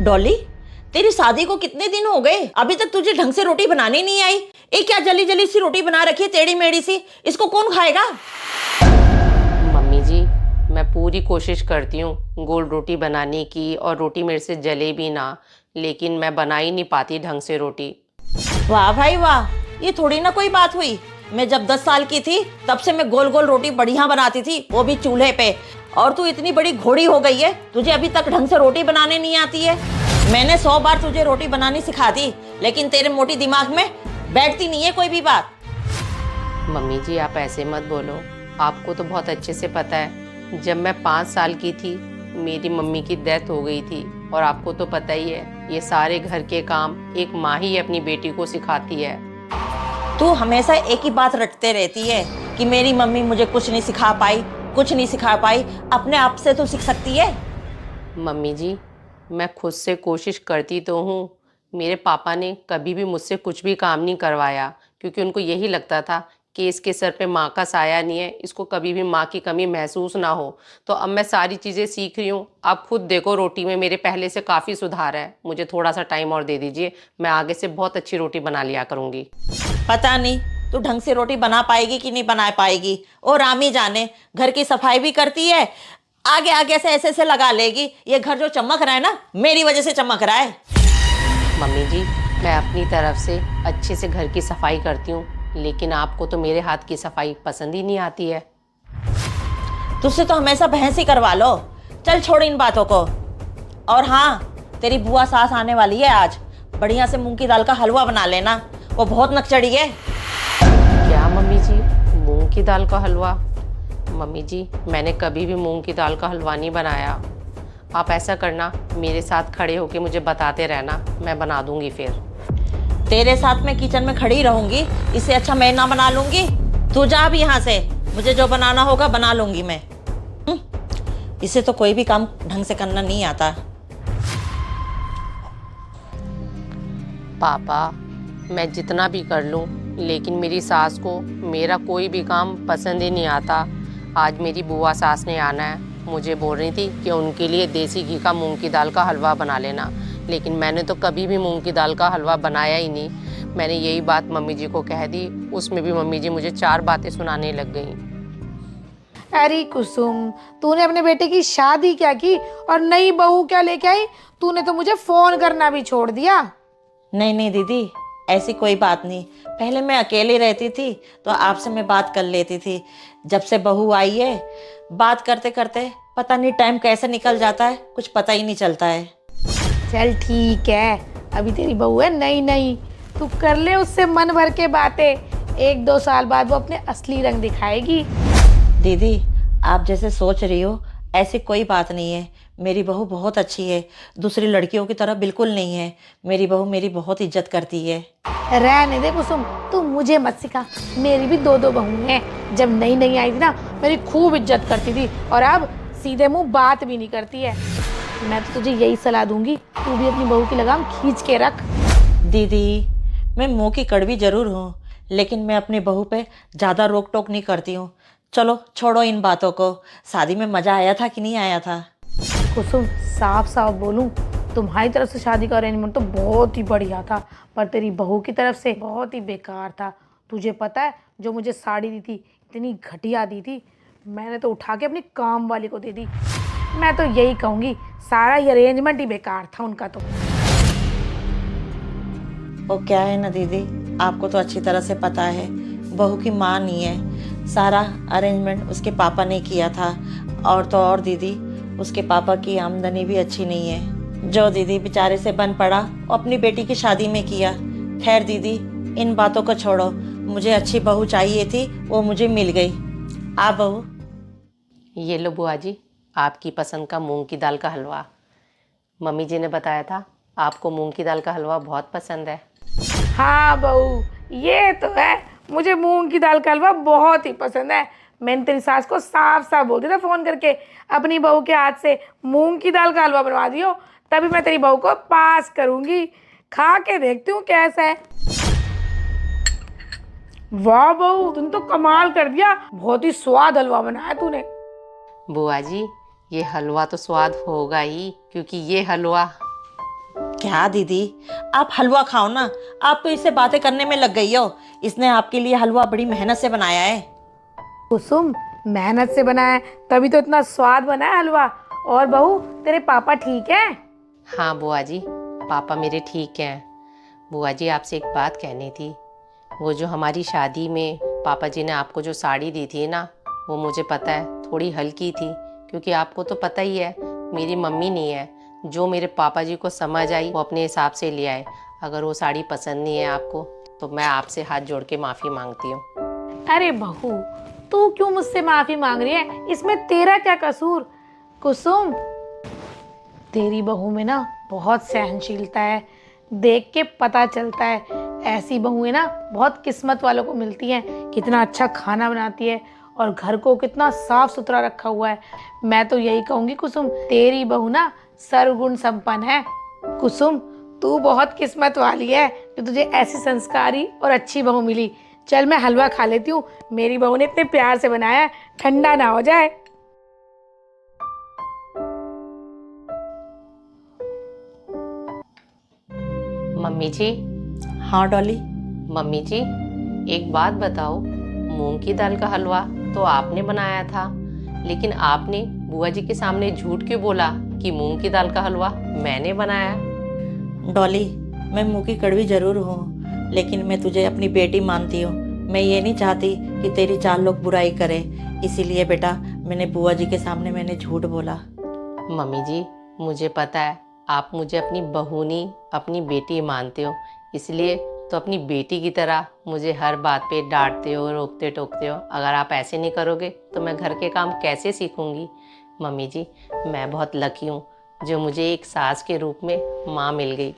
डॉली, तेरी शादी को कितने दिन हो गए, अभी तक तुझे ढंग से रोटी बनानी नहीं आई। ये क्या जली जली सी रोटी बना रखी है, टेढ़ी मेढ़ी सी, इसको कौन खाएगा? मम्मी जी, मैं पूरी कोशिश करती हूँ गोल रोटी बनाने की और रोटी मेरे से जले भी ना, लेकिन मैं बना ही नहीं पाती ढंग से रोटी। वाह भाई वाह, ये थोड़ी ना कोई बात हुई। मैं जब 10 साल की थी तब से मैं गोल गोल रोटी बढ़िया बनाती थी, वो भी चूल्हे पे। और तू इतनी बड़ी घोड़ी हो गई है, तुझे अभी तक ढंग से रोटी बनाने नहीं आती है। मैंने 100 बार तुझे रोटी बनानी सिखा दी, लेकिन तेरे मोटी दिमाग में बैठती नहीं है कोई भी बात। मम्मी जी, आप ऐसे मत बोलो। आपको तो बहुत अच्छे से पता है, जब मैं 5 साल की थी मेरी मम्मी की डेथ हो गई थी। और आपको तो पता ही है, ये सारे घर के काम एक माँ ही अपनी बेटी को सिखाती है। तू हमेशा एक ही बात रटते रहती है कि मेरी मम्मी मुझे कुछ नहीं सिखा पाई, कुछ नहीं सिखा पाई। अपने आप से तो सीख सकती है। मम्मी जी, मैं खुद से कोशिश करती तो हूँ। मेरे पापा ने कभी भी मुझसे कुछ भी काम नहीं करवाया, क्योंकि उनको यही लगता था कि इसके सर पे माँ का साया नहीं है, इसको कभी भी माँ की कमी महसूस ना हो। तो अब मैं सारी चीज़ें सीख रही हूँ। आप खुद देखो, रोटी में मेरे पहले से काफ़ी सुधार है। मुझे थोड़ा सा टाइम और दे दीजिए, मैं आगे से बहुत अच्छी रोटी बना लिया करूँगी। पता नहीं तू ढंग से रोटी बना पाएगी कि नहीं बना पाएगी, और राम ही जाने। घर की सफाई भी करती है, आगे आगे से ऐसे ऐसे लगा लेगी। ये घर जो चमक रहा है ना, मेरी वजह से चमक रहा है। मम्मी जी, मैं अपनी तरफ से अच्छे से घर की सफाई करती हूँ, लेकिन आपको तो मेरे हाथ की सफाई पसंद ही नहीं आती है। तुझसे तो हमेशा बहस ही करवा लो। चल छोड़ इन बातों को। और हाँ, तेरी बुआ सास आने वाली है आज, बढ़िया से मूंग की दाल का हलवा बना लेना, वो बहुत नकचड़ी है। क्या मम्मी जी, मूंग की दाल का हलवा? मम्मी जी, मैंने कभी भी मूंग की दाल का हलवा नहीं बनाया। आप ऐसा करना, मेरे साथ खड़े होके मुझे बताते रहना, मैं बना दूंगी फिर। तेरे साथ मैं किचन में खड़ी रहूंगी, इससे अच्छा मैं ना बना लूंगी। तू जा अब यहाँ से, मुझे जो बनाना होगा बना लूंगी मैं। इसे तो कोई भी काम ढंग से करना नहीं आता। पापा, मैं जितना भी कर लूं, लेकिन मेरी सास को मेरा कोई भी काम पसंद ही नहीं आता। आज मेरी बुआ सास ने आना है, मुझे बोल रही थी कि उनके लिए देसी घी का मूंग की दाल का हलवा बना लेना, लेकिन मैंने तो कभी भी मूंग की दाल का हलवा बनाया ही नहीं। मैंने यही बात मम्मी जी को कह दी, उसमें भी मम्मी जी मुझे 4 बातें सुनाने लग गई। अरे कुसुम, तूने अपने बेटे की शादी क्या की और नई बहू क्या लेके आई? तूने तो मुझे फोन करना भी छोड़ दिया। नहीं नहीं दीदी, ऐसी कोई बात नहीं। पहले मैं अकेली रहती थी तो आपसे मैं बात कर लेती थी। जब से बहू आई है, बात करते करते पता नहीं टाइम कैसे निकल जाता है, कुछ पता ही नहीं चलता है। चल ठीक है, अभी तेरी बहू है नई नई, तू कर ले उससे मन भर के बातें। 1-2 साल बाद वो अपने असली रंग दिखाएगी। दीदी, आप जैसे सोच रही हो ऐसी कोई बात नहीं है। मेरी बहू बहुत अच्छी है, दूसरी लड़कियों की तरह बिल्कुल नहीं है। मेरी बहू मेरी बहुत इज्जत करती है। रहने दे कुसुम, तू मुझे मत सिखा। मेरी भी 2-2 बहू हैं। जब नई नई आई थी ना, मेरी खूब इज्जत करती थी, और अब सीधे मुंह बात भी नहीं करती है। मैं तो तुझे यही सलाह दूंगी, तू भी अपनी बहू की लगाम खींच के रख। दीदी, मैं मुंह की कड़वी जरूर हूँ, लेकिन मैं अपनी बहू पे ज़्यादा रोक टोक नहीं करती हूँ। चलो छोड़ो इन बातों को। शादी में मज़ा आया था कि नहीं आया था? कुसुम, साफ साफ बोलूं, तुम्हारी तरफ से शादी का अरेंजमेंट तो बहुत ही बढ़िया था, पर तेरी बहू की तरफ से बहुत ही बेकार था। तुझे पता है, जो मुझे साड़ी दी थी, इतनी घटिया दी थी, मैंने तो उठा के अपनी काम वाली को दे दी। मैं तो यही कहूँगी, सारा ही अरेंजमेंट ही बेकार था उनका तो। वो क्या है ना दीदी, आपको तो अच्छी तरह से पता है, बहू की माँ नहीं है। सारा अरेंजमेंट उसके पापा ने किया था। और तो और दीदी, उसके पापा की आमदनी भी अच्छी नहीं है। जो दीदी बेचारे से बन पड़ा, वो अपनी बेटी की शादी में किया। खैर दीदी, इन बातों को छोड़ो। मुझे अच्छी बहू चाहिए थी, वो मुझे मिल गई। आप बहू, ये लो बुआ जी, आपकी पसंद का मूंग की दाल का हलवा। मम्मी जी ने बताया था आपको मूंग की दाल का हलवा बहुत पसंद है। हाँ बहू, ये तो है, मुझे मूंग की दाल का हलवा बहुत ही पसंद है। मैंने तेरी सास को साफ साफ बोल दिया था फ़ोन करके, अपनी बहू के हाथ से मूंग की दाल का हलवा बनवा दियो, तभी मैं तेरी बहू को पास करूंगी। खा के देखती हूँ कैसा है। वाह बहू, तूने तो कमाल कर दिया, बहुत ही स्वाद हलवा बनाया तूने। बुआ जी, ये हलवा तो स्वाद होगा ही, क्योंकि ये हलवा क्या दीदी, आप हलवा खाओ ना। आप तो इससे बातें करने में लग गई हो। इसने आपके लिए हलवा बड़ी मेहनत से बनाया है। कुसुम, मेहनत से बना है तभी तो इतना स्वाद बना है हलवा। और बहू, तेरे पापा ठीक है? हाँ बुआ जी, पापा मेरे ठीक हैं। बुआ जी, आपसे एक बात कहनी थी। वो जो हमारी शादी में पापा जी ने आपको जो साड़ी दी थी ना, वो मुझे पता है थोड़ी हल्की थी, क्योंकि आपको तो पता ही है मेरी मम्मी नहीं है। जो मेरे पापा जी को समझ आई वो अपने हिसाब से ले आए। अगर वो साड़ी पसंद नहीं है आपको तो मैं आपसे हाथ जोड़ के माफ़ी मांगती हूँ। अरे बहू, तू क्यों मुझसे माफी मांग रही है? इसमें तेरा क्या कसूर? कुसुम, तेरी बहू में ना बहुत सहनशीलता है, देख के पता चलता है। ऐसी बहुएं ना बहुत किस्मत वालों को मिलती हैं। कितना अच्छा खाना बनाती है और घर को कितना साफ सुथरा रखा हुआ है। मैं तो यही कहूँगी कुसुम, तेरी बहू ना सर्वगुण संपन्न है। कुसुम, तू बहुत किस्मत वाली है कि तुझे ऐसी संस्कारी और अच्छी बहू मिली। चल, मैं हलवा खा लेती हूँ। मेरी बहू ने इतने प्यार से बनाया है, ठंडा ना हो जाए। मम्मी जी, हाँ डॉली। मम्मी जी, एक बात बताओ, मूंग की दाल का हलवा तो आपने बनाया था, लेकिन आपने बुआ जी के सामने झूठ क्यों बोला कि मूंग की दाल का हलवा मैंने बनाया? डॉली, मैं मुंह की कड़वी जरूर हूँ, लेकिन मैं तुझे अपनी बेटी मानती हूँ। मैं ये नहीं चाहती कि तेरी 4 लोग बुराई करें। इसीलिए बेटा, मैंने बुआ जी के सामने मैंने झूठ बोला। मम्मी जी, मुझे पता है आप मुझे अपनी बहू नहीं अपनी बेटी मानते हो, इसलिए तो अपनी बेटी की तरह मुझे हर बात पे डांटते हो, रोकते टोकते हो। अगर आप ऐसे नहीं करोगे तो मैं घर के काम कैसे सीखूंगी? मम्मी जी, मैं बहुत लकी हूँ जो मुझे एक सास के रूप में माँ मिल गई।